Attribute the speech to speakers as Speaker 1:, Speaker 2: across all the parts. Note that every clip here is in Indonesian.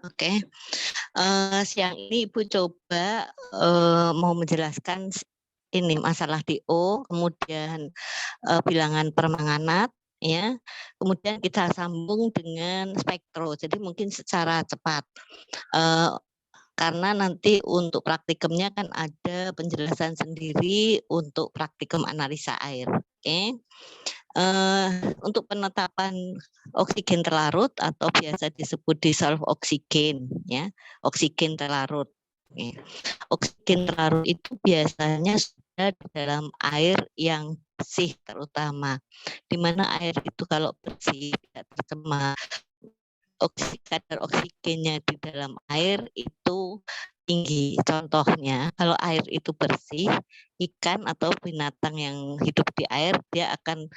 Speaker 1: Oke, siang ini Ibu coba, mau menjelaskan ini masalah DO, kemudian, bilangan permanganat, ya, kemudian kita sambung dengan spektro. Jadi mungkin secara cepat, eee, karena nanti untuk praktikumnya kan ada penjelasan sendiri untuk praktikum analisa air, oke? Untuk penetapan oksigen terlarut atau biasa disebut dissolved oksigen ya, oksigen terlarut. Oke. Oksigen terlarut itu biasanya sudah di dalam air yang bersih terutama, di mana air itu kalau bersih tidak tercemar, kadar oksigennya di dalam air itu tinggi. Contohnya kalau air itu bersih, ikan atau binatang yang hidup di air dia akan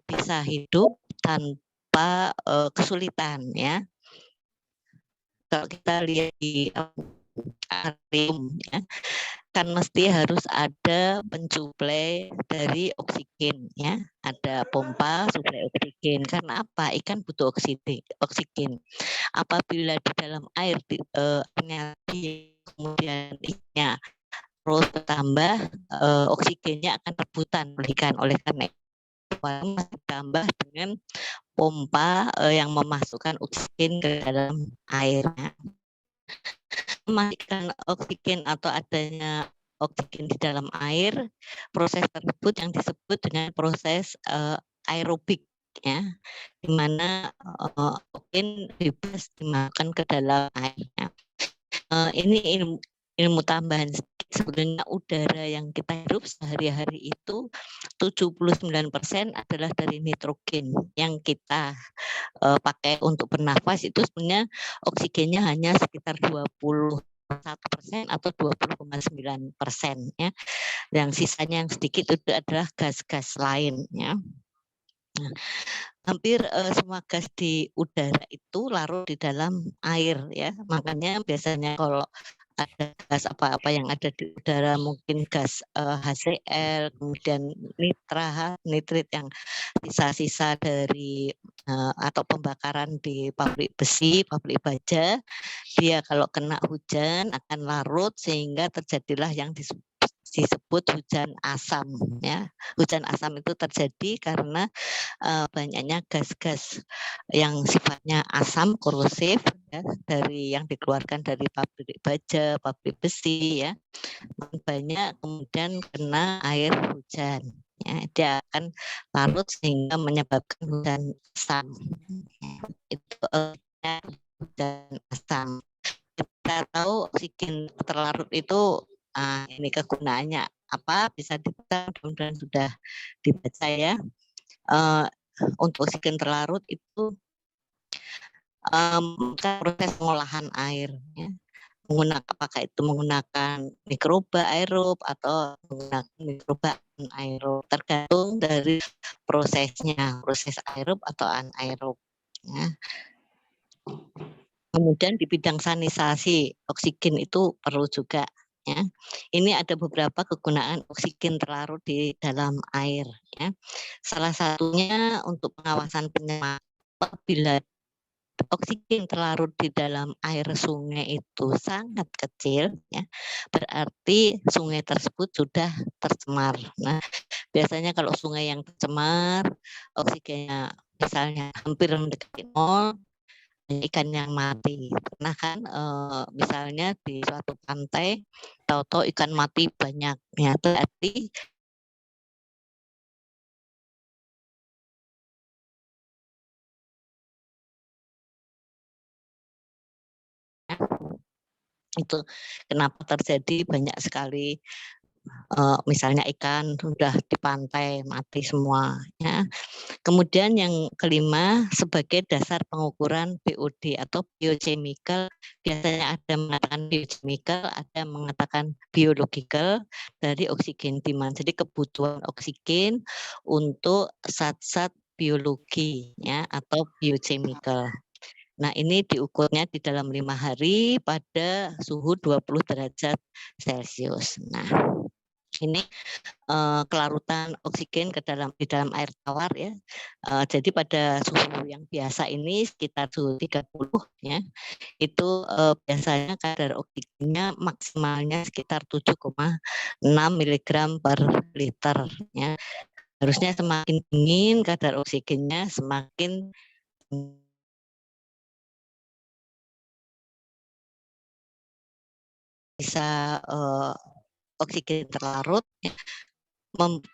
Speaker 1: bisa hidup tanpa, kesulitan ya. Kalau kita lihat di akuarium ya, kan mesti harus ada pensuplai dari oksigen ya, ada pompa suplai oksigen. Karena apa? Ikan butuh oksigen. Apabila di dalam air kemudian ikannya terus bertambah, oksigennya akan rebutan oleh ikan. Oleh karena ditambah dengan pompa, yang memasukkan oksigen ke dalam airnya. Mematikan oksigen atau adanya oksigen di dalam air, proses tersebut yang disebut dengan proses, aerobik ya, di mana, oksigen bebas dimasukkan ke dalam airnya. Ini ilmu ilmu tambahan sebenarnya udara yang kita hirup sehari-hari itu 79% adalah dari nitrogen yang kita pakai untuk bernafas itu sebenarnya oksigennya hanya sekitar 21% atau 20,9% ya. Yang sisanya yang sedikit itu adalah gas-gas lain ya. Nah, hampir semua gas di udara itu larut di dalam air ya. Makanya biasanya kalau ada gas apa-apa yang ada di udara, mungkin gas HCl, kemudian nitrit yang sisa-sisa dari atau pembakaran di pabrik besi, pabrik baja, dia kalau kena hujan akan larut sehingga terjadilah yang disebut hujan asam ya. Hujan asam itu terjadi karena banyaknya gas-gas yang sifatnya asam korosif ya, dari yang dikeluarkan dari pabrik baja, pabrik besi ya, banyak kemudian kena air hujan ya, dia akan larut sehingga menyebabkan hujan asam. Itu hujan asam. Kita tahu oksigen terlarut itu ini kegunaannya apa, bisa kita mudah-mudahan sudah dibaca ya. Untuk oksigen terlarut itu proses pengolahan air ya. Apakah itu menggunakan mikroba aerob atau menggunakan mikroba anaerob, tergantung dari prosesnya, proses aerob atau anaerob ya. Kemudian di bidang sanitasi oksigen itu perlu juga ya. Ini ada beberapa kegunaan oksigen terlarut di dalam air ya. Salah satunya untuk pengawasan penyemprotan. Apabila oksigen terlarut di dalam air sungai itu sangat kecil ya, berarti sungai tersebut sudah tercemar. Nah, biasanya kalau sungai yang tercemar, oksigennya misalnya hampir mendekati nol, ikan yang mati. Pernah kan misalnya di suatu pantai, tahu-tahu ikan mati banyak, ya berarti itu kenapa terjadi banyak sekali misalnya ikan sudah di pantai mati semua ya. Kemudian yang kelima sebagai dasar pengukuran BOD atau biochemical, biasanya ada mengatakan biochemical, ada mengatakan biological dari oksigen demand. Jadi kebutuhan oksigen untuk zat-zat biologi ya atau biochemical. Nah, ini diukurnya di dalam 5 hari pada suhu 20 derajat Celcius. Nah, Ini kelarutan oksigen di dalam air tawar ya. Jadi pada suhu yang biasa ini sekitar suhu 30 ya, itu biasanya kadar oksigennya maksimalnya sekitar 7,6 miligram per liter ya. Harusnya semakin dingin kadar oksigennya semakin bisa oksigen terlarut ya,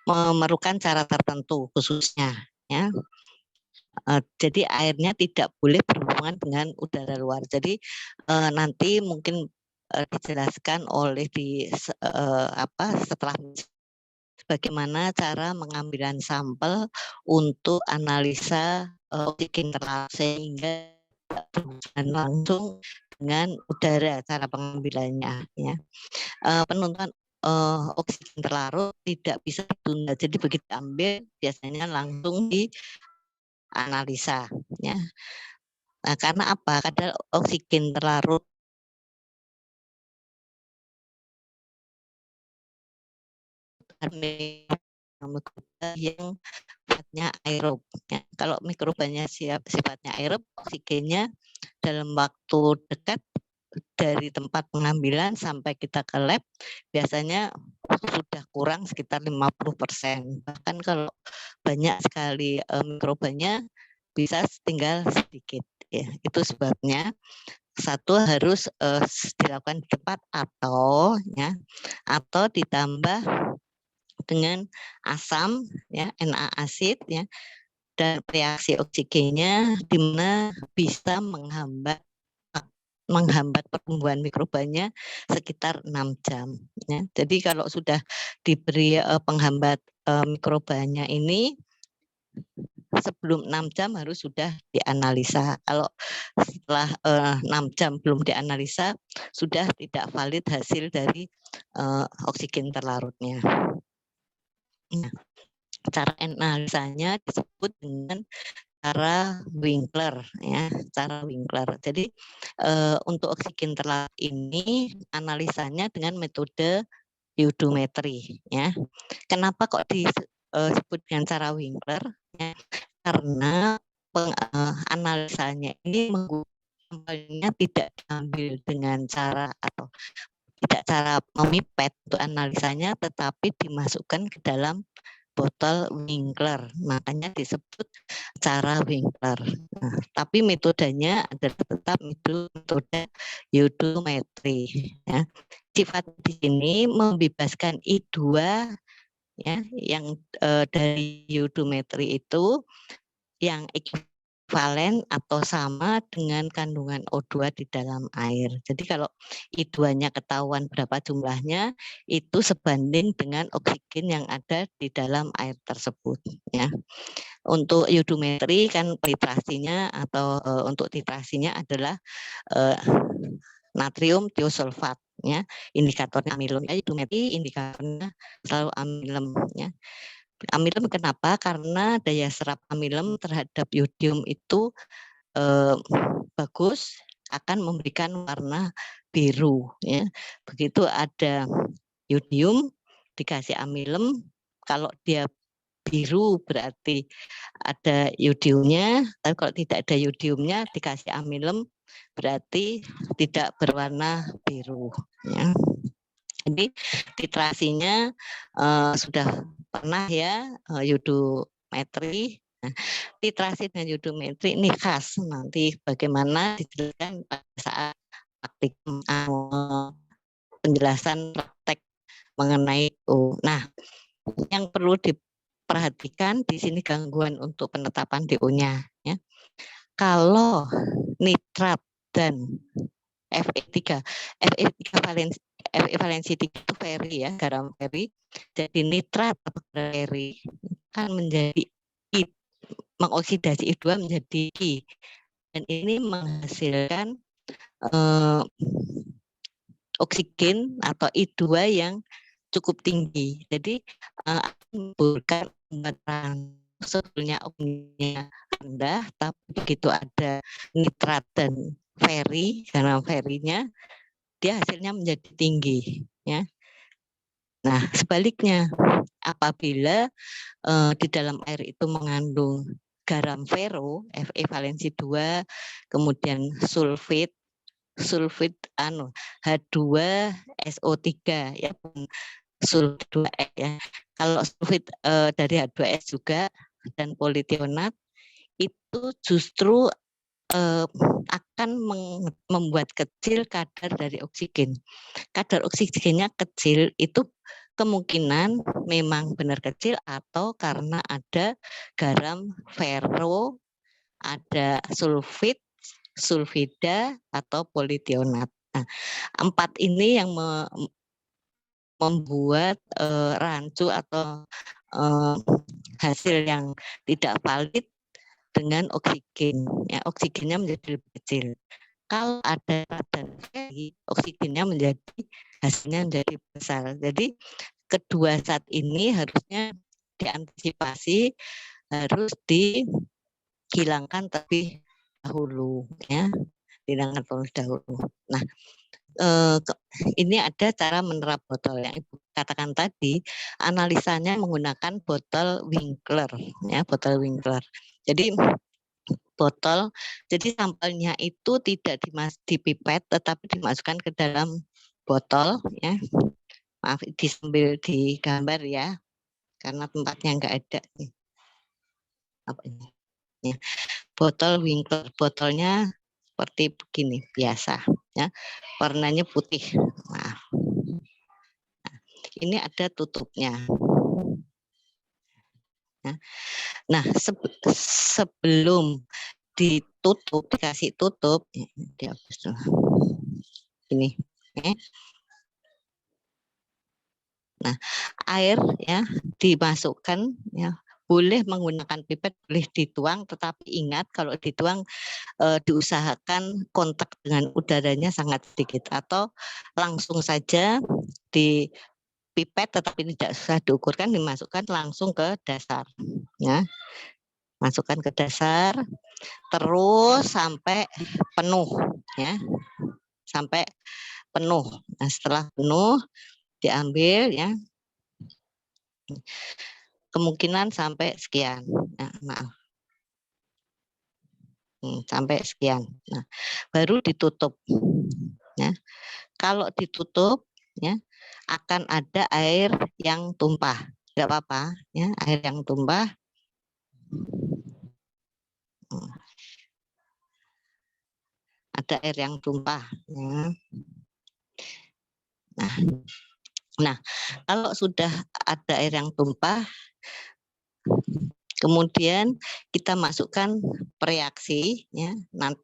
Speaker 1: memerlukan cara tertentu khususnya ya. Jadi airnya tidak boleh berhubungan dengan udara luar. Jadi nanti mungkin dijelaskan oleh setelah bagaimana cara pengambilan sampel untuk analisa oksigen terlarut sehingga tidak berhubungan langsung dengan udara cara pengambilannya ya. Penentuan oksigen terlarut tidak bisa ditunda. Jadi begitu ambil biasanya langsung dianalisa ya. Nah, karena apa? Kadar oksigen terlarut yang sifatnya aerob. Ya. Kalau mikrobanya sifatnya aerob, oksigennya dalam waktu dekat dari tempat pengambilan sampai kita ke lab biasanya sudah kurang sekitar 50%. Bahkan kalau banyak sekali mikrobanya bisa tinggal sedikit ya. Itu sebabnya satu harus dilakukan di tempat atau ditambah dengan asam ya, Na asid ya, dan reaksi oksigennya di mana bisa menghambat pertumbuhan mikrobanya sekitar 6 jam ya. Jadi kalau sudah diberi penghambat mikrobanya ini sebelum 6 jam harus sudah dianalisa. Kalau setelah 6 jam belum dianalisa sudah tidak valid hasil dari oksigen terlarutnya. Nah, cara analisanya disebut dengan cara Winkler ya, cara Winkler. Jadi untuk oksigen terlarut ini analisanya dengan metode iodometri ya. Kenapa kok disebut dengan cara Winkler? Ya, karena analisanya ini menggunakannya tidak diambil dengan cara atau tidak cara memipet untuk analisanya, tetapi dimasukkan ke dalam botol Winkler, makanya disebut cara Winkler. Nah, tapi metodenya adalah tetap metode iodometri. Ya. Sifat di sini membebaskan I2 ya, yang dari iodometri itu yang ekivalen atau sama dengan kandungan O2 di dalam air. Jadi kalau I2-nya ketahuan berapa jumlahnya, itu sebanding dengan oksigen yang ada di dalam air tersebut ya. Untuk iodometri kan titrasinya atau untuk titrasinya adalah natrium tiosulfat ya. Indikatornya amilum ya, iodometri indikatornya selalu amilum ya. Amilem kenapa? Karena daya serap amilem terhadap yodium itu bagus, akan memberikan warna biru ya. Begitu ada yodium dikasih amilem, kalau dia biru berarti ada yodiumnya, tapi kalau tidak ada yodiumnya dikasih amilem berarti tidak berwarna biru ya. Jadi titrasinya sudah pernah ya iodometri. Nah, titrasi dan iodometri ini khas, nanti bagaimana dijelaskan pada saat praktikum penjelasan praktek mengenai itu. Nah, yang perlu diperhatikan di sini gangguan untuk penetapan DO-nya ya. Kalau nitrat dan Fe3 valensi 3 itu feri ya, garam feri. Jadi nitrat atau feri kan menjadi I, mengoksidasi I2 menjadi I, dan ini menghasilkan oksigen atau I2 yang cukup tinggi. Jadi menimbulkan sebetulnya oksigennya rendah, tapi begitu ada nitrat dan feri, garam ferinya dia hasilnya menjadi tinggi ya. Nah, sebaliknya apabila di dalam air itu mengandung garam fero, Fe valensi 2, kemudian sulfit H2SO3 ya, sulfit 2S ya. Kalau sulfit dari H2S juga dan politionat itu justru akan membuat kecil kadar dari oksigen. Kadar oksigennya kecil itu kemungkinan memang benar kecil atau karena ada garam fero, ada sulfit, sulfida atau politionat. Nah, 4 ini yang membuat rancu atau hasil yang tidak valid dengan oksigen. Ya, oksigennya menjadi lebih kecil. Kalau ada kadar Fe, oksigennya hasilnya menjadi besar. Jadi kedua zat ini harusnya diantisipasi, harus dihilangkan terlebih dahulu, ya, dihilangkan terlebih dahulu. Nah, ini ada cara menerap botol yang Ibu katakan tadi, analisanya menggunakan botol Winkler, ya, botol Winkler. Jadi jadi sampelnya itu tidak dipipet, tetapi dimasukkan ke dalam botol, ya. Maaf, disambil di gambar ya, karena tempatnya nggak ada nih. Apa ini? Ya. Botol Winkler, botolnya seperti begini biasa, ya. Warnanya putih. Nah, ini ada tutupnya. Nah, sebelum ditutup, dikasih tutup, dihapus dulu. Ini. Nah, air ya dimasukkan, ya, boleh menggunakan pipet, boleh dituang, tetapi ingat kalau dituang diusahakan kontak dengan udaranya sangat sedikit, atau langsung saja di pipet tetapi tidak usah diukurkan, dimasukkan langsung ke dasar, ya. Masukkan ke dasar terus sampai penuh, ya, sampai penuh. Nah, setelah penuh diambil, ya, kemungkinan sampai sekian. Nah, maaf. Sampai sekian. Nah, baru ditutup. Ya. Kalau ditutup, ya, akan ada air yang tumpah. Tidak apa-apa, ya, air yang tumpah. Ada air yang tumpah. Ya. Nah, kalau sudah ada air yang tumpah, kemudian kita masukkan reaksi, ya,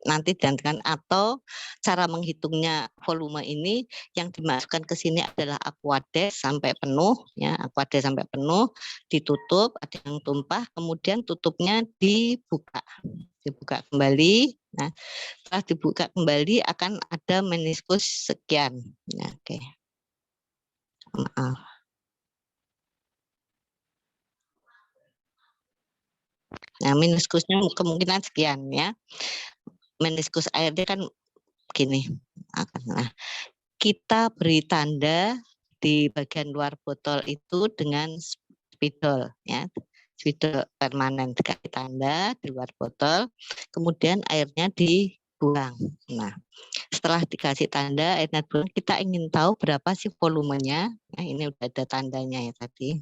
Speaker 1: nanti gantikan, atau cara menghitungnya volume ini yang dimasukkan ke sini adalah aquades sampai penuh, ya, aquades sampai penuh, ditutup, ada yang tumpah, kemudian tutupnya dibuka kembali. Nah, setelah dibuka kembali akan ada meniskus sekian. Ya, oke. Maaf. Nah, meniskusnya kemungkinan sekian, ya. Meniskus airnya kan gini. Nah, kita beri tanda di bagian luar botol itu dengan spidol, ya. Spidol permanen, dikasih tanda di luar botol, kemudian airnya dibuang. Nah, setelah dikasih tanda airnya dibuang, kita ingin tahu berapa sih volumenya. Nah, ini udah ada tandanya ya tadi.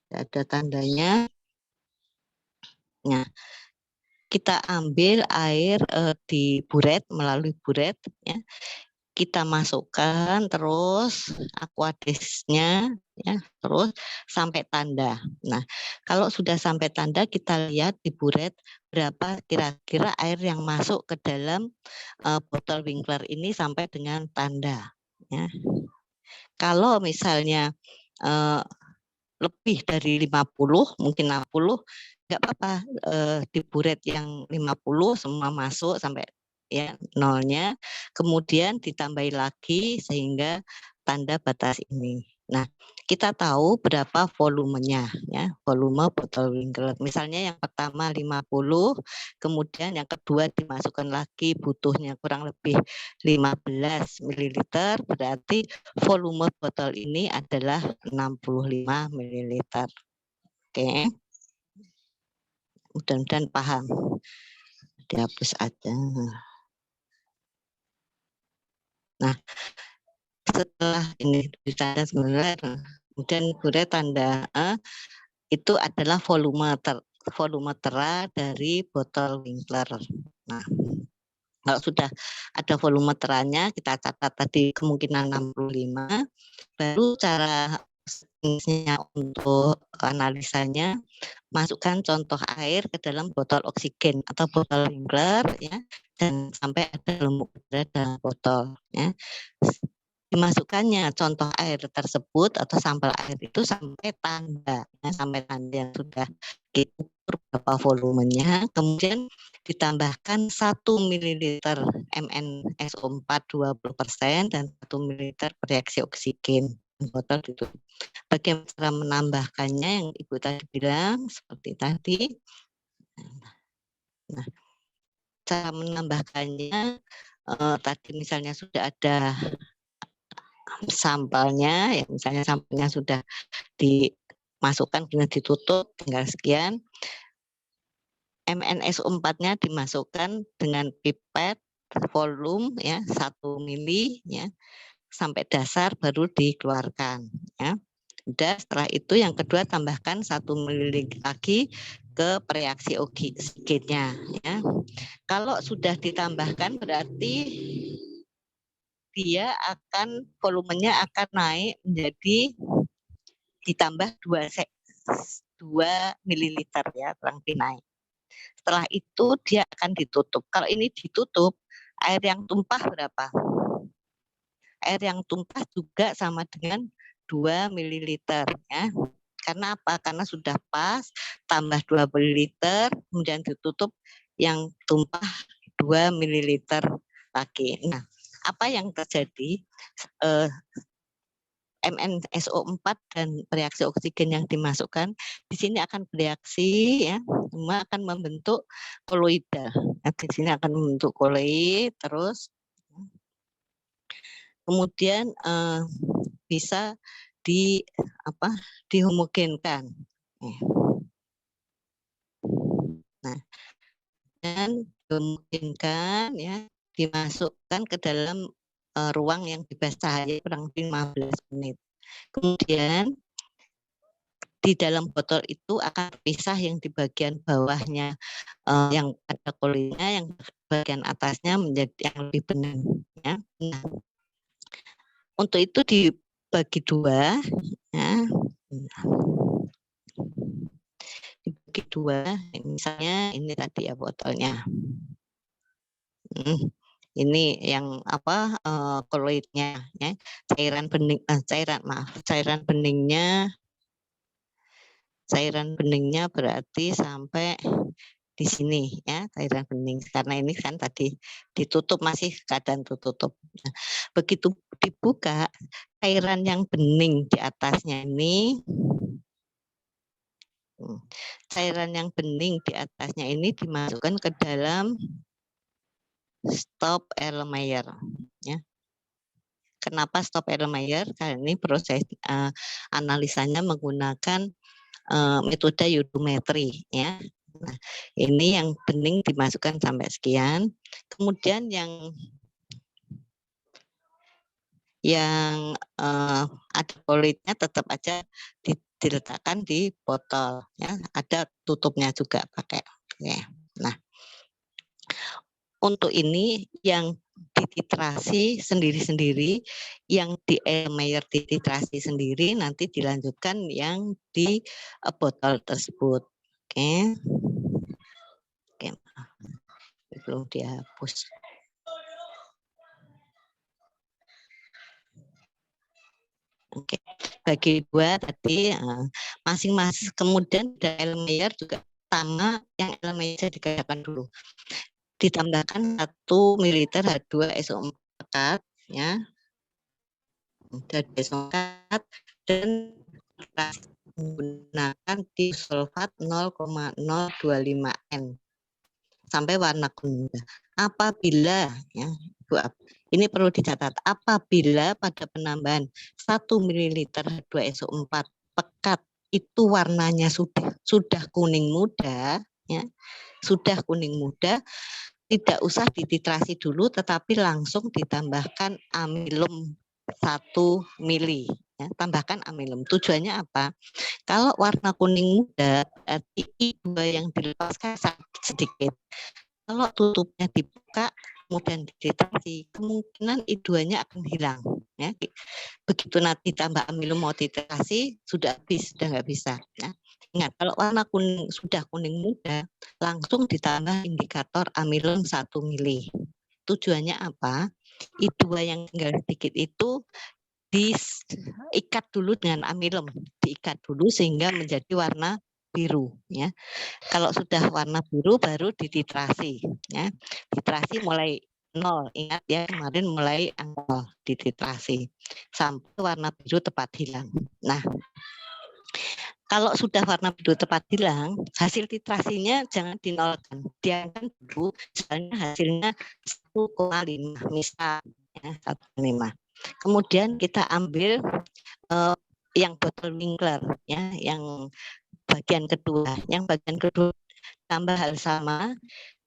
Speaker 1: Ada tandanya. Nah, kita ambil air di buret, melalui buret, ya. Kita masukkan terus aquadesnya, ya, terus sampai tanda. Nah, kalau sudah sampai tanda, kita lihat di buret berapa kira-kira air yang masuk ke dalam botol Winkler ini sampai dengan tanda, ya. Kalau misalnya lebih dari 50, mungkin 60, nggak apa-apa, di buret yang 50 semua masuk sampai, ya, nolnya, kemudian ditambahi lagi sehingga tanda batas ini. Nah, kita tahu berapa volumenya ya, volume botol Winkler. Misalnya yang pertama 50, kemudian yang kedua dimasukkan lagi butuhnya kurang lebih 15 ml, berarti volume botol ini adalah 65 ml. Oke. Mudah-mudahan paham. Dihapus aja. Nah, setelah ini ditanda sebenarnya, kemudian kemudian tanda itu adalah volume tera dari botol Winkler. Nah, kalau sudah ada volume teranya, kita catat tadi kemungkinan 65, baru cara untuk analisanya, masukkan contoh air ke dalam botol oksigen atau botol Winkler ya, dan sampai ada lumut udara dalam botol ya. Dimasukkannya contoh air tersebut atau sampel air itu sampai tanda ya, sampai tanda yang sudah diukur berapa volumenya, kemudian ditambahkan 1 ml MnSO4 20% dan 1 ml reaksi oksigen. Botol ditutup. Bagaimana cara menambahkannya yang Ibu tadi bilang seperti tadi. Nah, cara menambahkannya tadi misalnya sudah ada sampelnya, ya misalnya sampelnya sudah dimasukkan kemudian ditutup tinggal sekian. MnSO4-nya dimasukkan dengan pipet volume ya 1 mili ya sampai dasar baru dikeluarkan ya. Udah setelah itu yang kedua tambahkan 1 ml lagi ke reaksi oksigennya ya. Kalau sudah ditambahkan berarti dia akan volumenya akan naik menjadi ditambah 2 mililiter ya, kurang lebih naik. Setelah itu dia akan ditutup. Kalau ini ditutup, air yang tumpah berapa? Air yang tumpah juga sama dengan 2 mililiter ya. Karena apa? Karena sudah pas, tambah 2 mililiter, kemudian ditutup yang tumpah 2 mililiter lagi. Nah, apa yang terjadi? MnSO4 dan reaksi oksigen yang dimasukkan di sini akan bereaksi ya, semua akan membentuk koloidal. Nah, di sini akan membentuk koloid terus kemudian bisa dihomogenkan. Nah, dan dimungkinkan ya dimasukkan ke dalam ruang yang bebas cahaya kurang lebih 15 menit. Kemudian di dalam botol itu akan terpisah yang di bagian bawahnya yang ada koloidnya, yang bagian atasnya menjadi yang lebih bening ya. Nah, untuk itu dibagi dua ya. Dibagi dua, misalnya ini tadi ya botolnya. Ini yang koloidnya ya, cairan beningnya berarti sampai di sini ya, cairan bening karena ini kan tadi ditutup, masih keadaan tertutup. Nah, begitu dibuka cairan yang bening di atasnya ini, cairan yang bening di atasnya ini dimasukkan ke dalam stop Erlenmeyer ya. Kenapa stop Erlenmeyer? Karena ini proses analisanya menggunakan metode iodometri ya. Nah, ini yang bening dimasukkan sampai sekian, kemudian yang ada koloidnya tetap aja diletakkan di botol ya, ada tutupnya juga pakai ya. Nah, untuk ini yang dititrasi sendiri-sendiri, yang di Erlenmeyer dititrasi sendiri, nanti dilanjutkan yang di botol tersebut. Oke. Oke, belum dihapus. Oke, bagi dua tadi masing-masing, kemudian dari Erlenmeyer juga sama yang Erlenmeyer dikerjakan dulu. Ditambahkan 1 ml H2SO4 ya. Dan SO4 dan menggunakan disulfat 0,025 N sampai warna kuning muda. Apabila ya, ini perlu dicatat, apabila pada penambahan 1 ml H2SO4 pekat itu warnanya sudah kuning muda, ya, sudah kuning muda, tidak usah dititrasi dulu, tetapi langsung ditambahkan amilum 1 mili. Ya, tambahkan amilum. Tujuannya apa? Kalau warna kuning muda, I2 yang dilepaskan sangat sedikit. Kalau tutupnya dibuka, kemudian dititrasi, kemungkinan I2-nya akan hilang. Ya. Begitu nanti tambah amilum mau dititrasi, sudah habis, sudah nggak bisa. Ya. Ingat, kalau warna kuning sudah kuning muda, langsung ditambah indikator amilum 1 mili. Tujuannya apa? I2 yang tinggal sedikit itu diikat dulu dengan amilum, diikat dulu sehingga menjadi warna biru. Ya. Kalau sudah warna biru baru dititrasi. Ya. Titrasi mulai 0, ingat ya kemarin mulai 0 dititrasi sampai warna biru tepat hilang. Nah, kalau sudah warna biru tepat hilang, hasil titrasinya jangan dinolkan, diangkat dulu, misalnya hasilnya 1,5 misal, ya, 1,5. Kemudian kita ambil yang botol Winkler, ya, yang bagian kedua. Yang bagian kedua tambah hal sama,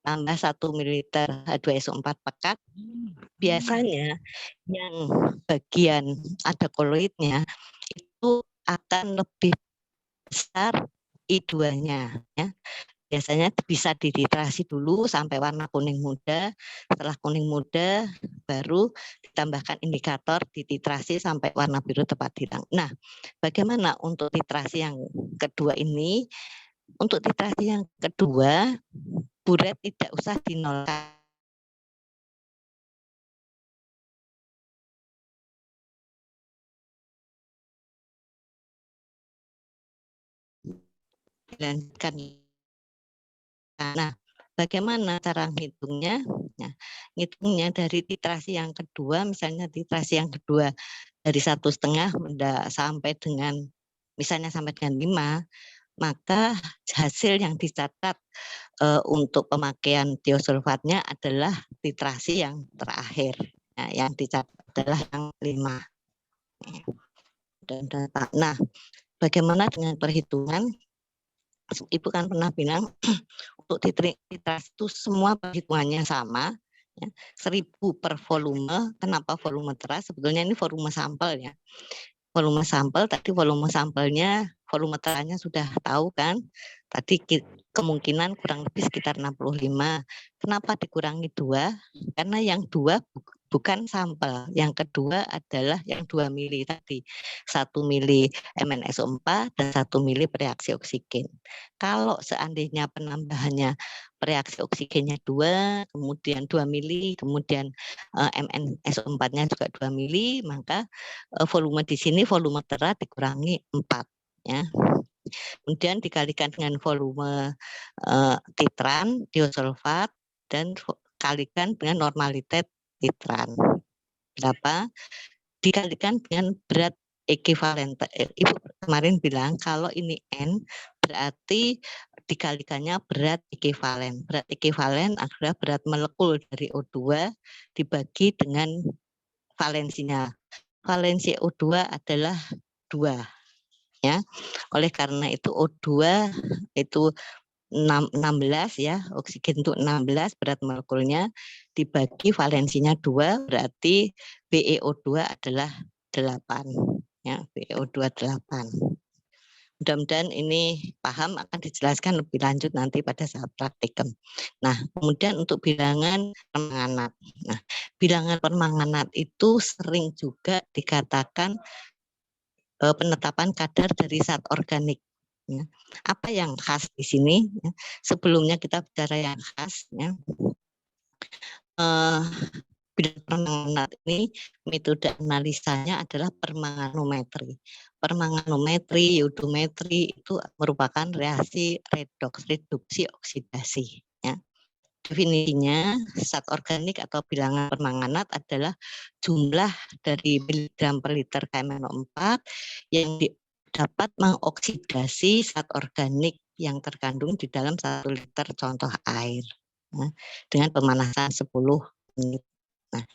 Speaker 1: tambah 1 ml H2SO4 pekat. Biasanya yang bagian ada koloidnya itu akan lebih besar I2-nya, ya. Biasanya bisa dititrasi dulu sampai warna kuning muda. Setelah kuning muda baru ditambahkan indikator dititrasi sampai warna biru tepat hilang. Nah, bagaimana untuk titrasi yang kedua ini? Untuk titrasi yang kedua, buret tidak usah dinolkan. Dilanjutkan. Nah, bagaimana cara ngitungnya? Nah, ngitungnya dari titrasi yang kedua, misalnya titrasi yang kedua dari 1,5 sampai dengan misalnya sampai dengan 5, maka hasil yang dicatat untuk pemakaian tiosulfatnya adalah titrasi yang terakhir. Nah, yang dicatat adalah yang 5. Dan data. Nah, bagaimana dengan perhitungan? Ibu kan pernah bilang untuk titrasi itu semua perhitungannya sama, ya, 1000 per volume. Kenapa volume teras? Sebetulnya ini volume sampel, ya. Volume sampel, tadi volume sampelnya, volume terasnya sudah tahu kan? Tadi kemungkinan kurang lebih sekitar 65. Kenapa dikurangi 2? Karena yang 2 bukan sampel. Yang kedua adalah yang 2 mili tadi. 1 mili MnSO4 dan 1 mili bereaksi oksigen. Kalau seandainya penambahannya reaksi oksigennya 2, kemudian 2 mili, kemudian MnSO4-nya juga 2 mili, maka volume di sini volume teras dikurangi 4, ya. Kemudian dikalikan dengan volume titran tiosulfat dan kalikan dengan normalitet titran. Berapa? Dikalikan dengan berat ekivalen. Ibu kemarin bilang kalau ini N berarti dikalikannya berat ekivalen. Berat ekivalen adalah berat molekul dari O2 dibagi dengan valensinya. Valensi O2 adalah 2, ya. Oleh karena itu O2 itu 16, ya, oksigen itu 16 berat molekulnya dibagi valensinya 2 berarti BeO2 adalah 8, ya, BeO2 8. Mudah-mudahan ini paham, akan dijelaskan lebih lanjut nanti pada saat praktikum. Nah, kemudian untuk bilangan permanganat. Nah, bilangan permanganat itu sering juga dikatakan penetapan kadar dari zat organik. Ya. Apa yang khas di sini? Ya. Sebelumnya kita bicara yang khas. Ya. Bilangan permanganat ini metode analisanya adalah permanganometri. Permanganometri, iodometri itu merupakan reaksi redoks, reduksi oksidasi. Ya. Definisinya, zat organik atau bilangan permanganat adalah jumlah dari miligram per liter KMNO4 yang dapat mengoksidasi zat organik yang terkandung di dalam 1 liter contoh air, ya, dengan pemanasan 10 menit. Nah,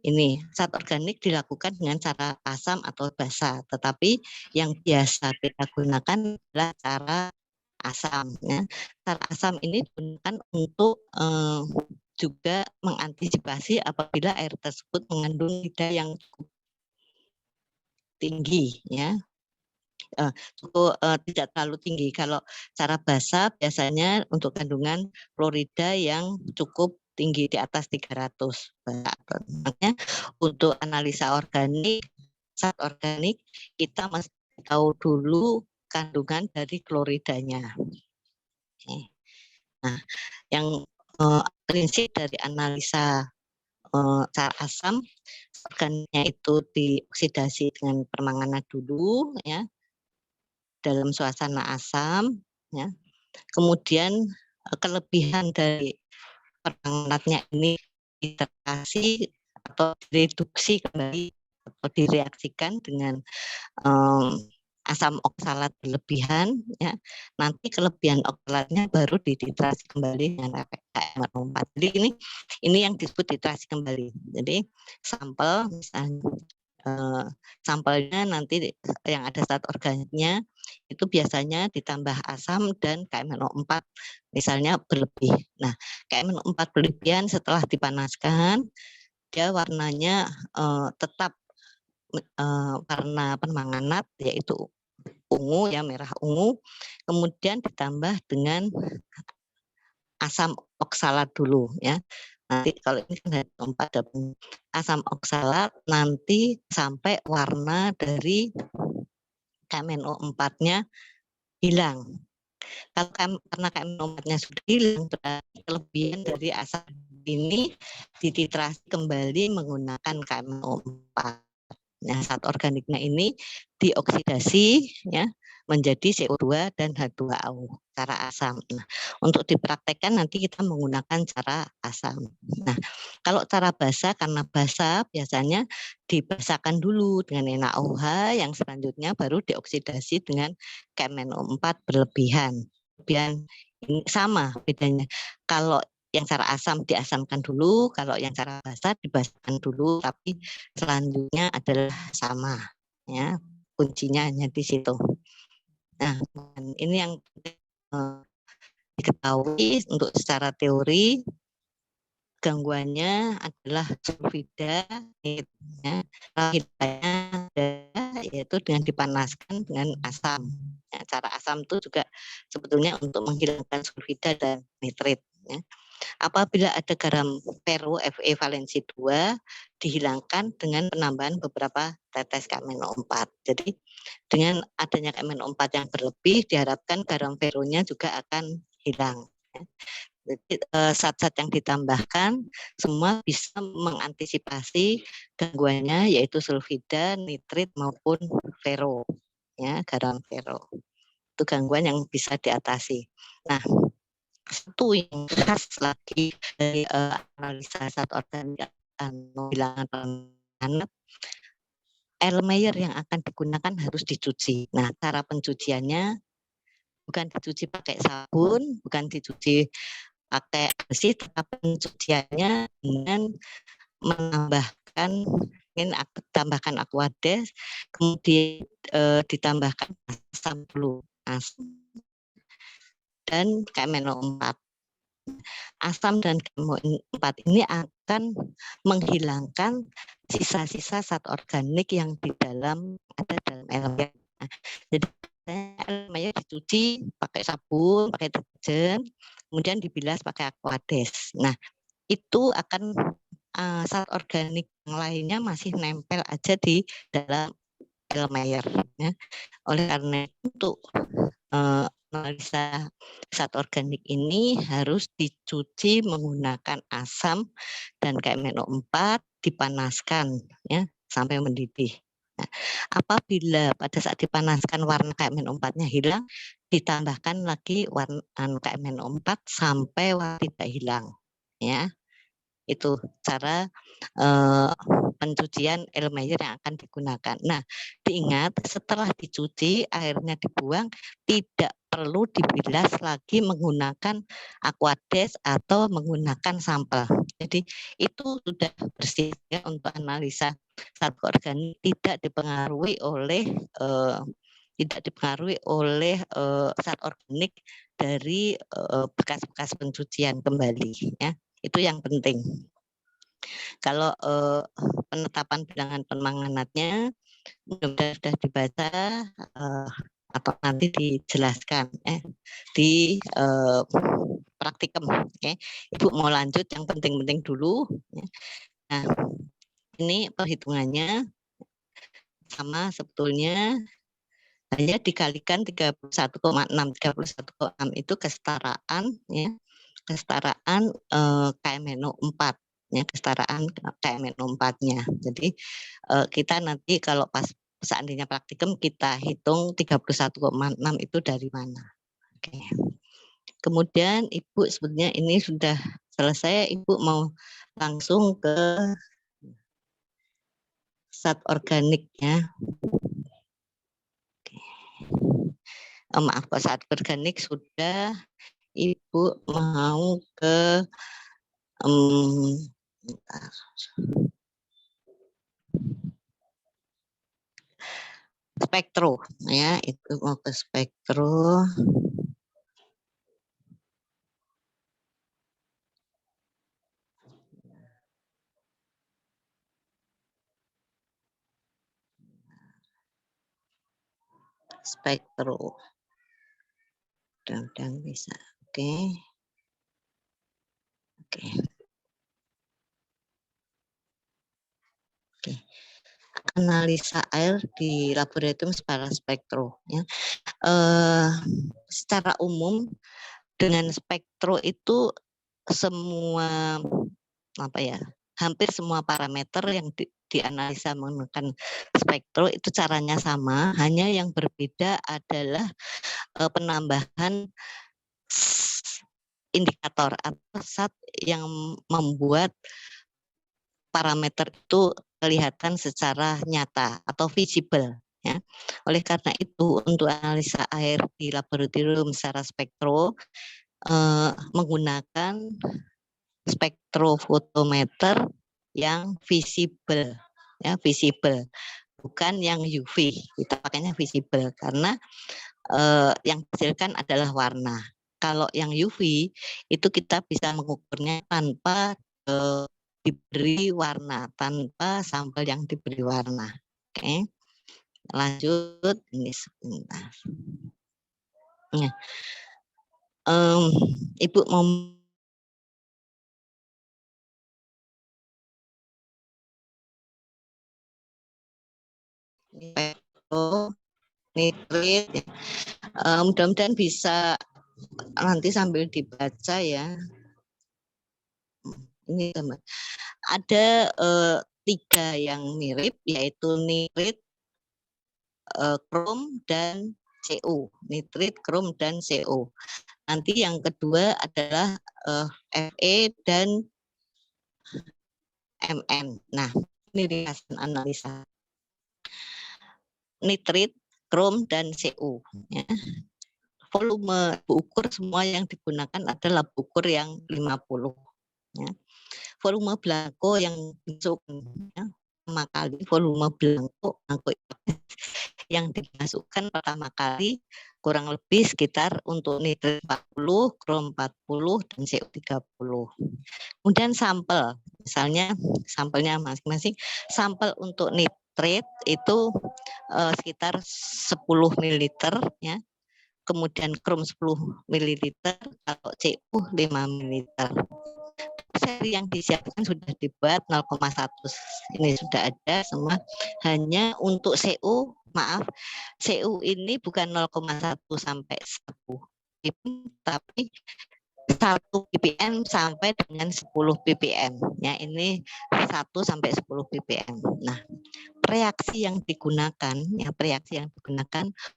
Speaker 1: ini zat organik dilakukan dengan cara asam atau basa, tetapi yang biasa kita gunakan adalah cara asam, ya. Cara asam ini digunakan untuk juga mengantisipasi apabila air tersebut mengandung nida yang cukup tinggi, ya. Cukup tidak terlalu tinggi. Kalau cara basa biasanya untuk kandungan klorida yang cukup tinggi di atas 300. Makanya untuk analisa organik, zat organik kita mesti tahu dulu kandungan dari kloridanya. Oke. Nah, yang prinsip dari analisa cara asam, organiknya itu dioksidasi dengan permanganat dulu, ya, dalam suasana asam, ya. Kemudian kelebihan dari permanganatnya ini diterasi atau direduksi kembali atau direaksikan dengan asam oksalat berlebihan, ya. Nanti kelebihan oksalatnya baru dititrasi kembali dengan KM4. Jadi ini yang disebut titrasi kembali. Jadi sampel misalnya sampelnya nanti yang ada zat organiknya itu biasanya ditambah asam dan KMNO4 misalnya berlebih. Nah, KMNO4 berlebihan setelah dipanaskan dia warnanya tetap warna permanganat yaitu ungu, ya, merah ungu, kemudian ditambah dengan asam oksalat dulu, ya. Nanti kalau ini kan ada 4 asam oksalat nanti sampai warna dari KMNO4-nya hilang. Kalau karena KMNO4-nya sudah hilang, berarti kelebihan dari asam ini dititrasi kembali menggunakan KMNO4. Nah, zat organiknya ini dioksidasi, ya, menjadi CO2 dan H2O, cara asam. Nah, untuk dipraktekkan nanti kita menggunakan cara asam. Nah, kalau cara basa, karena basa biasanya dibasahkan dulu dengan NaOH, yang selanjutnya baru dioksidasi dengan KMNO4 berlebihan. Ini sama bedanya. Kalau yang cara asam diasamkan dulu, kalau yang cara basa dibasahkan dulu, tapi selanjutnya adalah sama, ya. Kuncinya hanya di situ. Nah, ini yang diketahui untuk secara teori. Gangguannya adalah sulfida, ya. Yaitu dengan dipanaskan dengan asam. Ya, cara asam itu juga sebetulnya untuk menghilangkan sulfida dan nitrit, ya. Apabila ada garam ferro Fe valensi 2 dihilangkan dengan penambahan beberapa tetes KMNO4. Jadi dengan adanya KMNO4 yang berlebih diharapkan garam ferronya juga akan hilang, ya. Jadi zat-zat yang ditambahkan semua bisa mengantisipasi gangguannya yaitu sulfida, nitrit maupun ferro, ya, garam ferro. Itu gangguan yang bisa diatasi. Nah, satu yang khas lagi dari analisa zat organik bilangan permanganat, Erlenmeyer yang akan digunakan harus dicuci. Nah, cara pencuciannya bukan dicuci pakai sabun, bukan dicuci pakai bersih, tetapi pencuciannya dengan menambahkan tambahkan Aquades, kemudian ditambahkan asam dulu, asam dan KMNO4. Asam dan KMNO4 ini akan menghilangkan sisa-sisa zat organik yang ada dalam Erlenmeyer. Nah, jadi Erlenmeyer dicuci pakai sabun, pakai deterjen, kemudian dibilas pakai Aquades. Nah, itu akan zat organik yang lainnya masih nempel aja di dalam Erlenmeyer, ya. Oleh karena itu untuk analisa zat organik ini harus dicuci menggunakan asam dan KMNO4 dipanaskan, ya, sampai mendidih. Nah, apabila pada saat dipanaskan warna KMNO4-nya hilang, ditambahkan lagi warna KMNO4 sampai warna tidak hilang, ya. Itu cara pencucian Erlenmeyer yang akan digunakan. Nah, diingat setelah dicuci airnya dibuang, tidak perlu dibilas lagi menggunakan Aquades atau menggunakan sampel. Jadi itu sudah bersih ya untuk analisa zat organik, tidak dipengaruhi oleh zat organik dari bekas-bekas pencucian kembali ya. Itu yang penting. Kalau penetapan bilangan penanganannya mudah-mudahan sudah dibaca atau nanti dijelaskan di praktikum. Oke, Ibu mau lanjut yang penting-penting dulu. Nah, ini perhitungannya sama sebetulnya hanya dikalikan 31,6. 31,6 itu kesetaraan ya, kesetaraan KMNO4 ya, kesetaraan KMNO4-nya. Jadi kita nanti kalau pas seandainya praktikum kita hitung 31,6 itu dari mana. Oke. Kemudian Ibu sebetulnya ini sudah selesai, Ibu mau langsung ke zat organiknya. Maaf, kok zat organik sudah, Ibu mau ke spektro ya, itu mau ke spektro. Spektro. Mudah-mudahan bisa. Oke. Oke. Oke. Analisa air di laboratorium secara spektro ya. Secara umum dengan spektro itu semua hampir semua parameter yang dianalisa menggunakan spektro itu caranya sama, hanya yang berbeda adalah penambahan indikator atau zat yang membuat parameter itu kelihatan secara nyata atau visible ya. Oleh karena itu untuk analisa air di laboratorium secara spektro menggunakan spektrofotometer yang visible ya, visible, bukan yang UV. Kita pakainya visible karena yang dihasilkan adalah warna. Kalau yang UV itu kita bisa mengukurnya tanpa diberi warna, tanpa sampel yang diberi warna. Oke, lanjut ini sebentar. Nah, Ibu mau nitrit ya. Mudah-mudahan bisa nanti sambil dibaca ya. Ini teman, ada 3 yang mirip yaitu nitrit, krom dan CO. Nitrit, krom dan CO. Nanti yang kedua adalah Fe dan Mn. Nah, ini ringkasan analisa. Nitrit, krom dan CO ya. Volume ukur semua yang digunakan adalah ukur yang 50 ya. Volume blanko yang masuk ya, pertama kali volume blanko yang dimasukkan pertama kali kurang lebih sekitar untuk nitrit 40, krom 40 dan CO 30. Kemudian sampel, misalnya sampelnya masing-masing, sampel untuk nitrit itu sekitar 10 ml ya. Kemudian krom 10 ml, kalau CO 5 ml. Seri yang disiapkan sudah dibuat 0,1 ini sudah ada semua, hanya untuk CO, maaf, CO ini bukan 0,1 sampai 1 tapi 1 ppm sampai dengan 10 ppm ya, ini 1 sampai 10 ppm. Nah, reaksi yang digunakan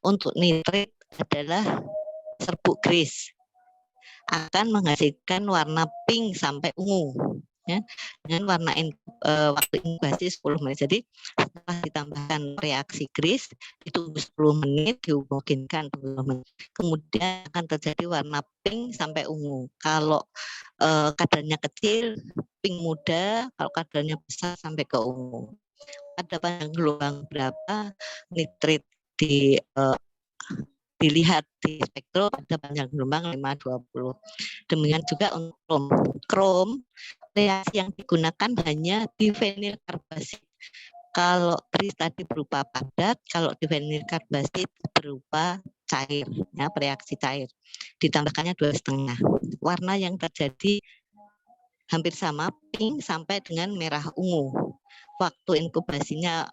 Speaker 1: untuk nitrit adalah serbuk gris, akan menghasilkan warna pink sampai ungu ya, dengan waktu inkubasi 10 menit. Jadi setelah ditambahkan reaksi Gris, ditunggu 10 menit, dihomogenikan 10 menit. Kemudian akan terjadi warna pink sampai ungu. Kalau kadarnya kecil, pink muda, kalau kadarnya besar sampai ke ungu. Ada panjang gelombang berapa nitrit dilihat di spektrum, pada panjang gelombang 520. Demikian juga untuk krom, reaksi yang digunakan hanya divinyl karbasid. Kalau tris tadi berupa padat, kalau divinyl karbasid berupa cair, ya, bereaksi cair. Ditambahkannya 2,5. Warna yang terjadi hampir sama, pink sampai dengan merah ungu. Waktu inkubasinya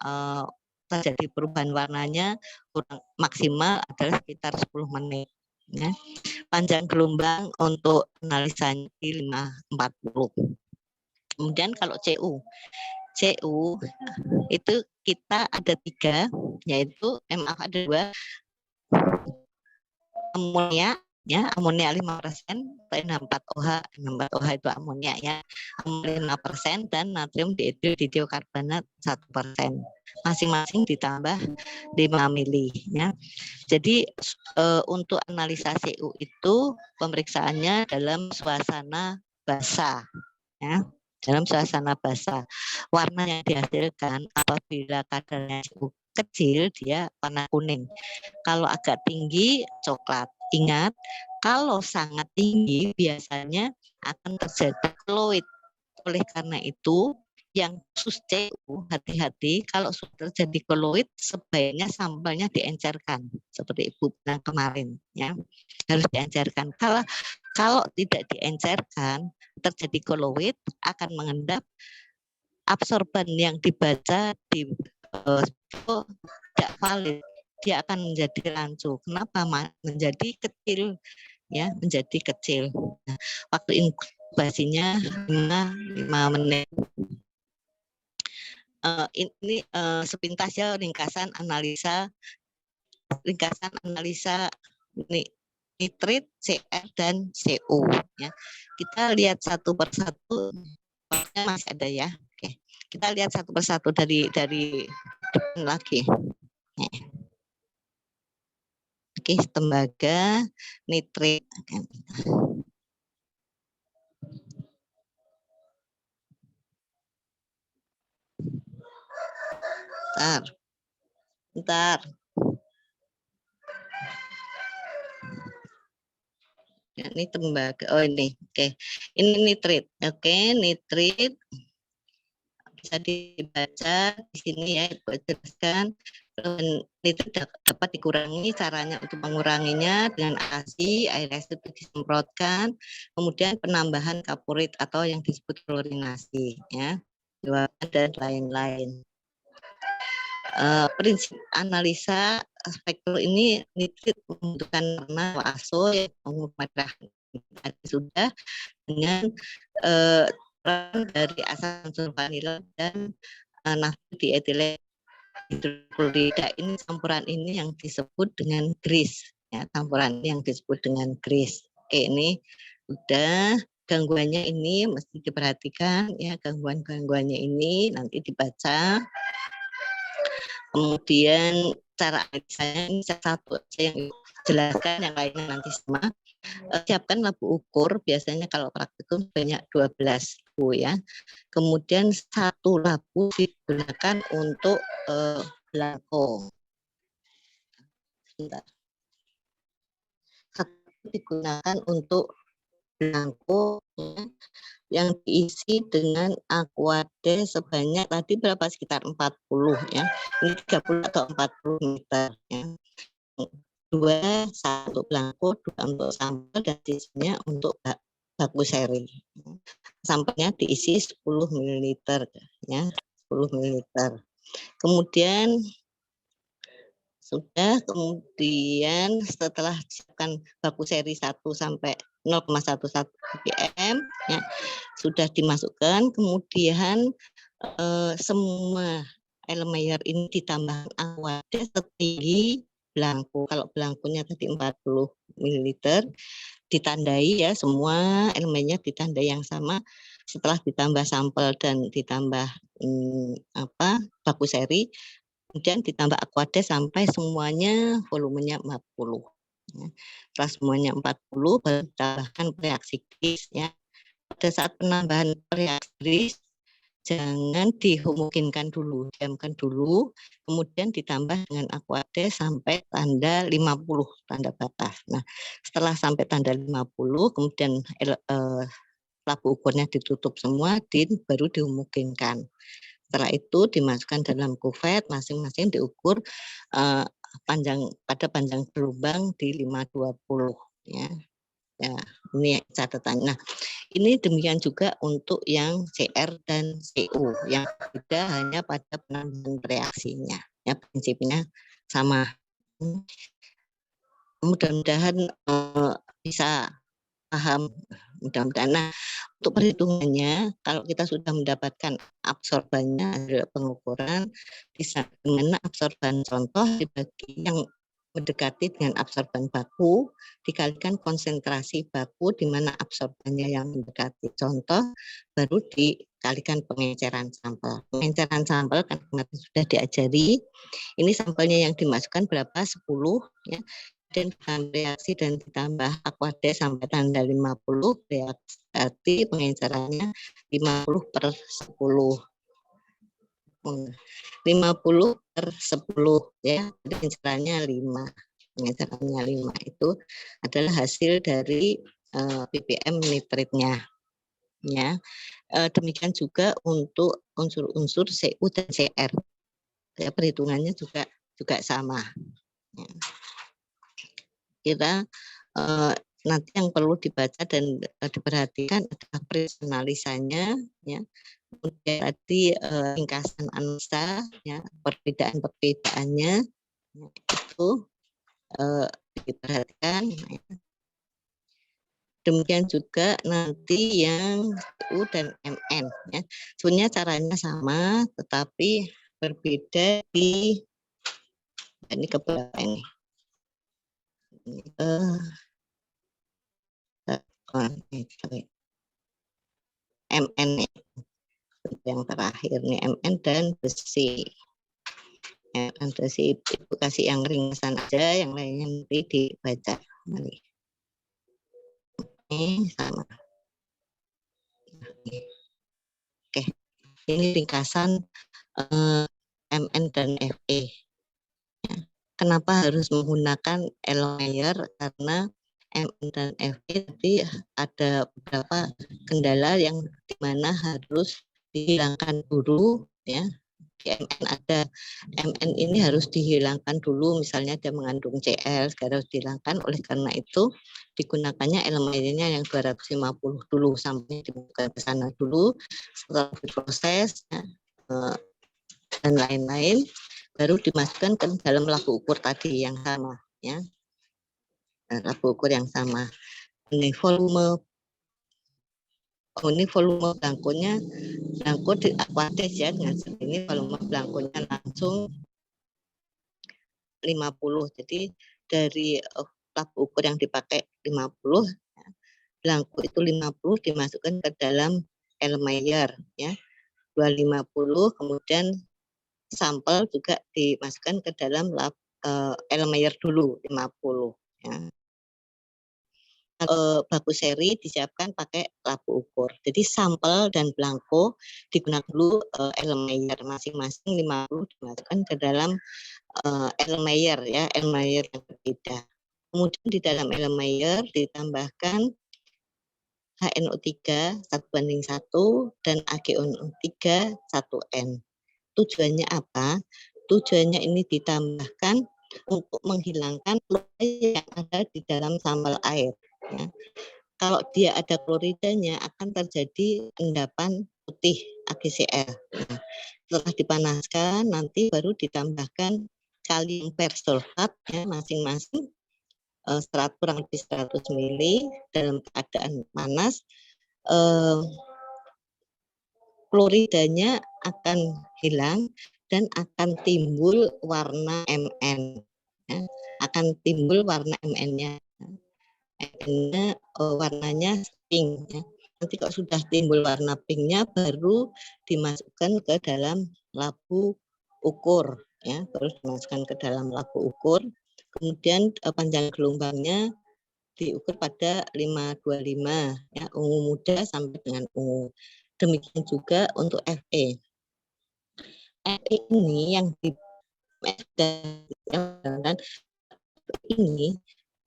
Speaker 1: terjadi perubahan warnanya kurang maksimal adalah sekitar 10 menit. Ya. Panjang gelombang untuk analisanya di 540. Kemudian kalau CU itu kita ada 3, yaitu maaf ada 2, amonia, ya, amonia 5%, NH4OH, NH4OH itu amonia, ya, amonia 5%, dan natrium dihidrokarbonat 1%. Masing-masing ditambah 5 mili, ya. Jadi untuk analisa CU itu pemeriksaannya dalam suasana basah, ya. Dalam suasana basah, warna yang dihasilkan apabila kadarnya CU kecil dia warna kuning. Kalau agak tinggi coklat. Ingat, kalau sangat tinggi biasanya akan terjadi koloid. Oleh karena itu, yang khusus CU, hati-hati kalau sudah terjadi koloid, sebaiknya sampelnya diencerkan seperti Ibu bilang kemarin, ya. Harus diencerkan. Kalau tidak diencerkan, terjadi koloid akan mengendap, absorban yang dibaca di tidak valid, dia akan menjadi rancu. Kenapa? Menjadi kecil, ya, menjadi kecil. Nah, waktu inkubasinya 5 menit. Ini sepintas ya ringkasan analisa nitrit, CR dan CO, ya. Kita lihat satu persatu, masih ada, ya. Oke. Kita lihat satu persatu dari depan lagi. Oke, tembaga, nitrit. Bentar. Ya, ini tembaga. Oh ini, oke. Ini nitrit. Oke, nitrit bisa dibaca di sini, ya, Ibu jelaskan. Nitrit dapat dikurangi, caranya untuk menguranginya dengan ASI, air itu disemprotkan, kemudian penambahan kapurit atau yang disebut klorinasi, ya, dan lain-lain. Prinsip analisa spektrum ini nitrit membutuhkan warna aso yang merah sudah dengan peran dari asam sulfanila dan nafsu dietilen hidroklorida. Ini campuran ini yang disebut dengan GRIS, ya, campuran yang disebut dengan GRIS. Oke, ini udah. Gangguannya ini mesti diperhatikan, ya, gangguannya ini nanti dibaca. Kemudian cara analisanya ini satu aja yang jelaskan, yang lainnya nanti sama. Siapkan labu ukur, biasanya kalau praktikum banyak 12 labu, ya. Kemudian satu labu digunakan untuk belangko. Satu digunakan untuk belangko, ya, yang diisi dengan aquade sebanyak tadi berapa, sekitar 40, ya. Ini 30 atau 40 liter, ya. 2 satu belangko, 2 untuk sampel, dan sisanya untuk baku seri. Sampelnya diisi 10 ml, ya, 10 ml. Kemudian kemudian setelah siapkan baku seri 1 sampai 0,11 ppm, ya, sudah dimasukkan, kemudian semua Erlenmeyer ini ditambahkan aquade setinggi belangko. Kalau belangkonya tadi 40 ml, ditandai, ya, semua elemennya ditandai yang sama setelah ditambah sampel dan ditambah baku seri, kemudian ditambah Aquades sampai semuanya volumenya 40. Ya. Setelah semuanya 40 baru ditambahkan reaksi GIS ya. Pada saat penambahan reaksi GIS jangan dihomogenkan dulu, diamkan dulu, kemudian ditambah dengan Aquades sampai tanda 50, tanda batas. Nah, setelah sampai tanda 50, kemudian labu ukurnya ditutup semua, baru dihomogenkan. Setelah itu dimasukkan dalam kuvet, masing-masing diukur panjang gelombang di 520 ya. Ya, ini catatannya. Nah, ini demikian juga untuk yang CR dan CO, yang beda hanya pada penambahan reaksinya. Ya, prinsipnya sama. Mudah-mudahan bisa paham. Mudah-mudahan. Nah, untuk perhitungannya, kalau kita sudah mendapatkan absorbannya ada pengukuran, di mana absorban contoh dibagi yang mendekati dengan absorban baku, dikalikan konsentrasi baku di mana absorbannya yang mendekati contoh, baru dikalikan pengenceran sampel. Pengenceran sampel kan kemarin sudah diajari, ini sampelnya yang dimasukkan berapa? 10 ya. Dan reaksi dan ditambah Aquades sampai tanda 50, berarti pengencerannya 50/10. 50/10 ya, pengencerannya 5. Pengencerannya 5 itu adalah hasil dari ppm nitritnya. Ya. Demikian juga untuk unsur-unsur Cu dan Cr. Ya, perhitungannya juga sama. Ya. Kita nanti yang perlu dibaca dan diperhatikan adalah personalisanya ya. Kemudian tadi ringkasan analisa ya, perbedaan-perbedaannya ya, itu diperhatikan ya. Demikian juga nanti yang U dan MN ya. Sebenarnya caranya sama tetapi berbeda di ini keberapa ini. MN yang terakhir nih, MN dan besi. MN besi Ibu kasih yang ringkasan aja, yang lainnya nanti dibaca. Ini sama. Oke, ini ringkasan MN dan FE. Kenapa harus menggunakan Elmeyer? Karena MN dan FE tadi ada beberapa kendala yang dimana harus dihilangkan dulu ya. Di MN ada MN ini harus dihilangkan dulu, misalnya dia mengandung Cl, sekarang harus dihilangkan. Oleh karena itu digunakannya Elmeyernya yang 250 dulu sampai dibuka ke sana dulu, setelah diproses ya, dan lain-lain, baru dimasukkan ke dalam labu ukur tadi yang sama ya, labu ukur yang sama. Ini volume blankonya, blanko di Aquades ya, dengan ini volume blankonya langsung 50. Jadi dari labu ukur yang dipakai 50, ya, blanko itu 50 dimasukkan ke dalam Elmeyer ya, 250, kemudian sampel juga dimasukkan ke dalam Elmeyer dulu 50 ya. Baku seri disiapkan pakai labu ukur. Jadi sampel dan blanko digunakan dulu Elmeyer masing-masing 50 dimasukkan ke dalam Elmeyer ya, Elmeyer yang berbeda. Kemudian di dalam Elmeyer ditambahkan HNO3 1:1 dan AgNO3 1N. Tujuannya apa? Tujuannya ini ditambahkan untuk menghilangkan klorida yang ada di dalam sampel air. Ya. Kalau dia ada kloridanya akan terjadi endapan putih AgCl. Nah, setelah dipanaskan nanti baru ditambahkan kalium persulfat ya, masing-masing kurang lebih 100 ml dalam keadaan panas. Kloridanya akan hilang dan akan timbul warna MN ya. Akan timbul warna MN-nya. MN-nya warnanya pink ya. Nanti kalau sudah timbul warna pinknya baru dimasukkan ke dalam labu ukur, ya, baru dimasukkan ke dalam labu ukur. Kemudian panjang gelombangnya diukur pada 525, ya, ungu muda sampai dengan ungu. Demikian juga untuk FE. FE ini yang di ini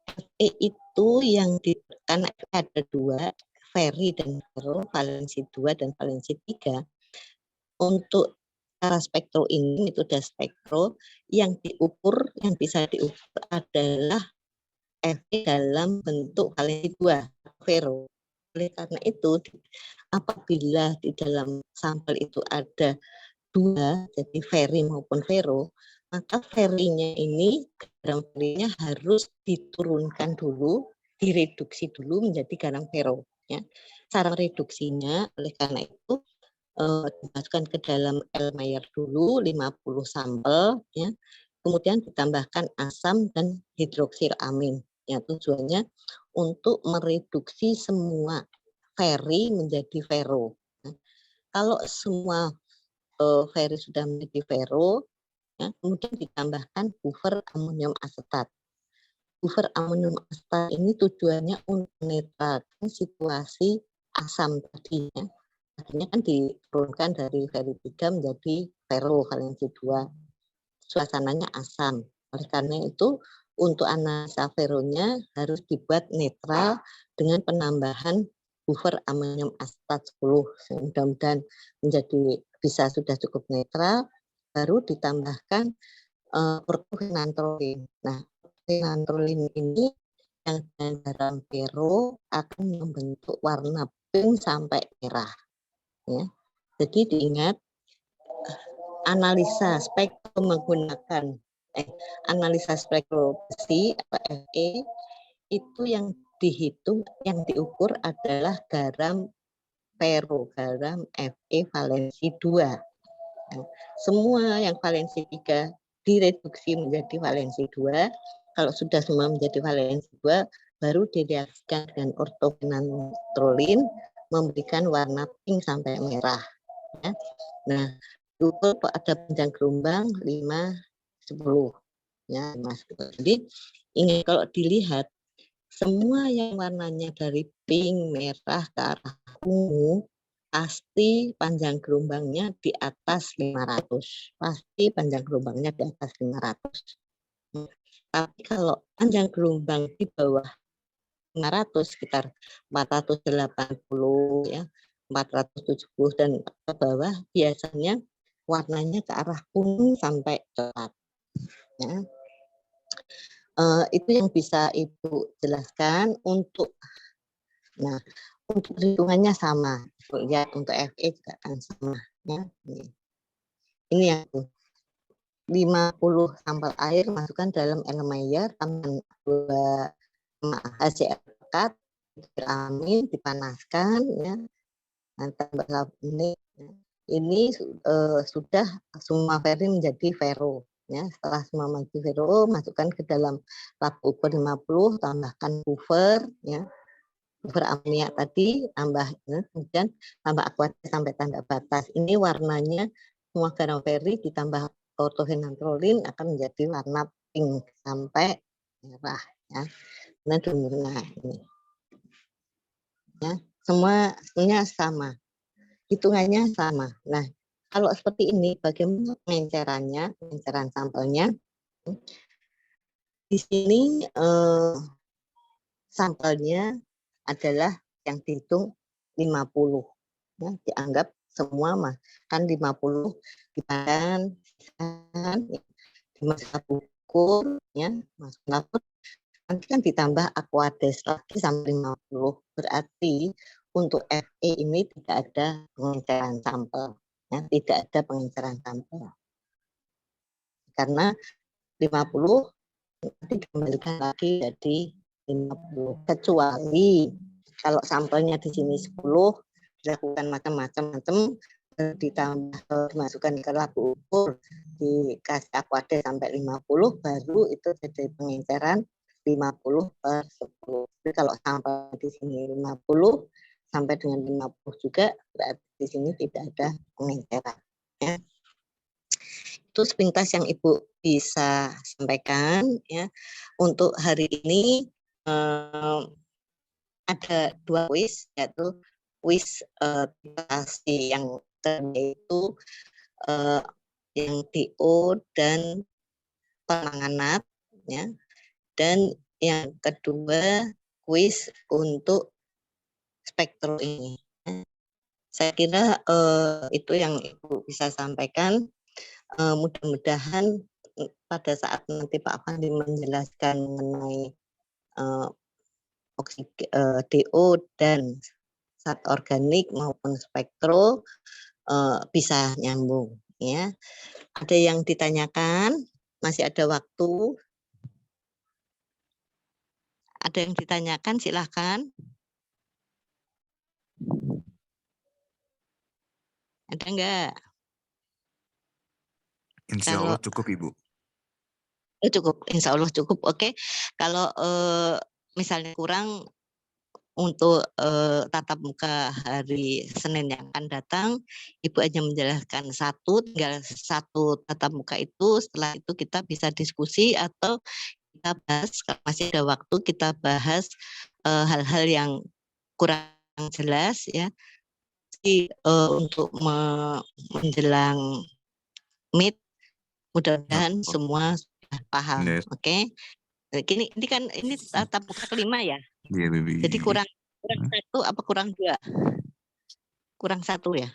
Speaker 1: FE itu yang kan ada dua, Ferri dan Ferro, valensi 2 dan valensi 3. Untuk cara spektro ini, metode spektro yang diukur, yang bisa diukur adalah Fe dalam bentuk valensi 2, Ferro. Oleh karena itu, apabila di dalam sampel itu ada dua, jadi Ferri maupun Ferro, maka Ferrinya ini, garam Ferrinya harus diturunkan dulu, direduksi dulu menjadi garam Ferro. Ya. Cara reduksinya, oleh karena itu, dimasukkan ke dalam Erlenmeyer dulu 50 sampel, ya. Kemudian ditambahkan asam dan hidroksilamin. Ya, tujuannya untuk mereduksi semua Ferri menjadi Ferro. Nah, kalau semua Ferri sudah menjadi Ferro, ya, kemudian ditambahkan buffer amonium asetat. Buffer amonium asetat ini tujuannya untuk menetralkan situasi asam tadi, ya. Akhirnya kan diturunkan dari Ferri 3 menjadi Ferro valensi 2. Suasananya asam. Oleh karena itu, untuk analisa Ferronya harus dibuat netral dengan penambahan buffer amonium asetat 10. Mudah-mudahan menjadi bisa sudah cukup netral, baru ditambahkan ortofenantrolin. Nah, ortofenantrolin ini yang dengan garam Ferro akan membentuk warna pink sampai merah. Ya. Jadi diingat, analisa spektrum menggunakan analisa spektrum besi atau Fe itu yang dihitung, yang diukur adalah garam Ferro, garam Fe valensi 2. Nah, semua yang valensi 3 direduksi menjadi valensi 2. Kalau sudah semua menjadi valensi 2, baru direaksikan dengan ortofenantrolin memberikan warna pink sampai merah. Ya. Nah, diukur ada panjang gelombang 5, 10. Ya, Mas. Jadi ini kalau dilihat semua yang warnanya dari pink, merah ke arah ungu, pasti panjang gelombangnya di atas 500. Pasti panjang gelombangnya di atas 500. Tapi kalau panjang gelombang di bawah 500, sekitar 480, ya, 470 dan ke bawah, biasanya warnanya ke arah kuning sampai coklat. Ya. Itu yang bisa Ibu jelaskan. Untuk perhitungannya sama. Lihat untuk Fe juga akan sama. Ya. Ini yang 50 sampel air masukkan dalam Erlenmeyer, tambahkan 2 HCl pekat, amin, dipanaskan, ya. Tambah ini sudah semua Ferri menjadi Ferro. Ya, setelah semua menjadi Ferro, masukkan ke dalam labu ukur 50, tambahkan buffer, ya, buffer amonia tadi, tambah, ya, kemudian tambah aquatis sampai tanda batas. Ini warnanya semua garam Ferri ditambah ortofenantrolin akan menjadi warna pink sampai merah. Ya. Nah, ini. Ya, semuanya sama. Hitungannya sama. Nah, kalau seperti ini, bagaimana pengencerannya, pengenceran sampelnya? Di sini sampelnya adalah yang dihitung 50. Ya, dianggap semua mah kan 50 dipadan, dimasukkan ukur, ya, masuk nanti kan ditambah aquades lagi sampai 50. Berarti untuk Fe ini tidak ada pengenceran sampel. Ya, tidak ada pengenceran sampel. Karena 50 nanti dikembalikan lagi jadi 50. Kecuali kalau sampelnya di sini 10, dilakukan macam-macam, ditambah dimasukkan ke labu ukur, dikasih aquades sampai 50, baru itu jadi pengenceran 50/10. Jadi kalau sampel di sini 50, sampai dengan 50 juga, berarti di sini tidak ada pengenceran. Ya. Itu sepintas yang Ibu bisa sampaikan. Ya. Untuk hari ini ada 2 kuis, yaitu kuis literasi yang yaitu yang DO dan penanganan, ya. Dan yang kedua kuis untuk spektrum ini. Saya kira itu yang Ibu bisa sampaikan. Mudah-mudahan pada saat nanti Pak Fandi menjelaskan mengenai DO dan zat organik maupun spektro bisa nyambung. Ya, ada yang ditanyakan? Masih ada waktu? Ada yang ditanyakan? Silahkan. Ada enggak?
Speaker 2: Insya Allah cukup, Ibu.
Speaker 1: Cukup, insya Allah cukup. Oke. Kalau misalnya kurang untuk tatap muka hari Senin yang akan datang, Ibu hanya menjelaskan tinggal satu tatap muka itu. Setelah itu kita bisa diskusi atau kita bahas, kalau masih ada waktu kita bahas hal-hal yang kurang jelas, ya. Jadi untuk menjelang Meet, mudah-mudahan semua sudah paham. Oke. Ini kan tatap muka kelima ya.
Speaker 2: Iya, Bibi.
Speaker 1: Jadi kurang satu apa kurang 2? Kurang 1 ya.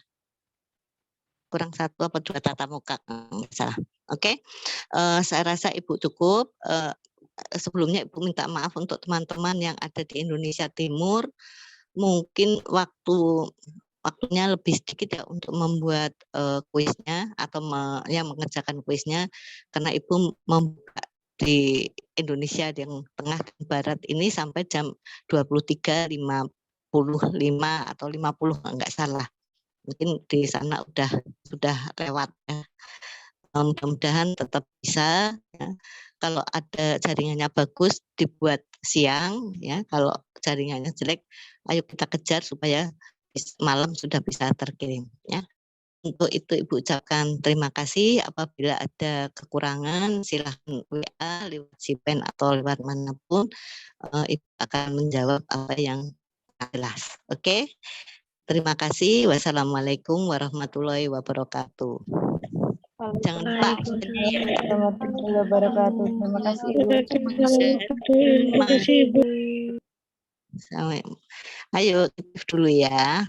Speaker 1: Kurang 1 apa 2 tatap muka, salah. Oke. Saya rasa Ibu cukup. Sebelumnya Ibu minta maaf untuk teman-teman yang ada di Indonesia Timur. Mungkin waktunya lebih sedikit ya untuk membuat kuisnya atau mengerjakan kuisnya, karena Ibu membuka di Indonesia yang tengah dan barat ini sampai jam 23.55 atau 50 enggak salah. Mungkin di sana sudah lewat ya. Mudah-mudahan tetap bisa ya. Kalau ada jaringannya bagus dibuat siang ya. Kalau jaringannya jelek, ayo kita kejar supaya malam sudah bisa terkirim ya. Untuk itu Ibu ucapkan terima kasih. Apabila ada kekurangan silahkan WA lewat Sipen atau lewat manapun, Ibu akan menjawab apa yang jelas. Oke. Terima kasih. Wassalamualaikum warahmatullahi wabarakatuh. Jangan lupa
Speaker 3: warahmatullahi wabarakatuh. Terima kasih Ibu.
Speaker 1: Terima kasih Ibu. Ayo dulu ya.